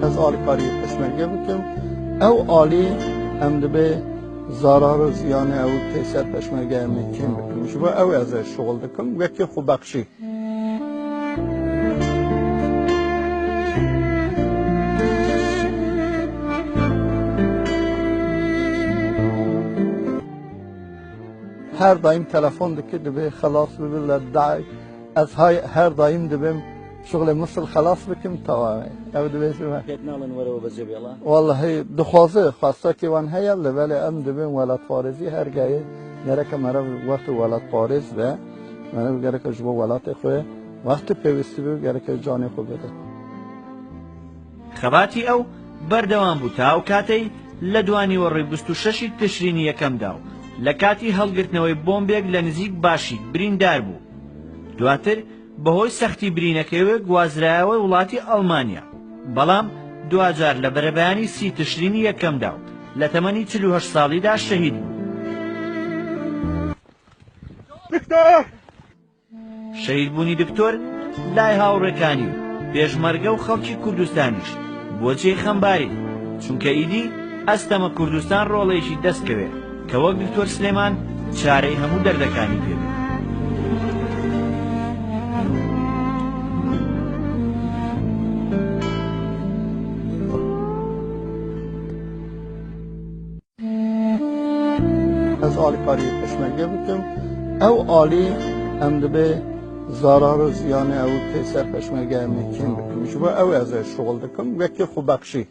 از آلکاری پشمرگه بکم او آلی هم دبه ضرر و زیان او تیسر پشمرگه میکیم بکم شبا او از شغل دکم یکی خوب بخشی هر دایم تلفن دکه دبه خلاص ببین لدعی از های هر دایم دبیم شغل مثل خلاص بکم تمامه او دبه شما نالن ورا بزبي الله والله دخوازه خواسته که وان هیا لولی ام دبیم ولد فارزی هر گاهی گره که مرا وقت ولد فارز به مرا گره که جوا ولد خواه وقت پیوستی به گره که جان خو بده خەباتی ئەو بەردەوام بوو تا ئەو کاتەی لە دوانی وەڕێی 26 تشرینی یەکەمدا و لە کاتی هەڵگرتنەوەی بۆمبێک لە نزیک باشی بریندار بوو. دواتر بەهۆی سەختی برینەکەوێ گوازرایەوە وڵاتی ئەڵمانیا، بەڵام دوجار لە بەرەبەیانی 30 تشرینی یەکەمدا و لە تەمەنی 48 ساڵیدا شەهید بوو. شەهیدبوونی دکتۆر لای هاوڕێکانی و پێشمەرگە و خەڵکی کوردستانیش بۆ جێی خەمباری، چونکە ئیدی ئەستەمە کوردستان ڕۆڵێکی دەستکەوێ کە وەک دکتۆر سلێمان چارەی هەموو دەردەکانی پێبێت. از آلکاری پشمرگه بکم او آلی هم دبه ضرر و زیان او تیسر پشمرگه میکیم بکم شبا او از شغل دکم یکی خوب بخشی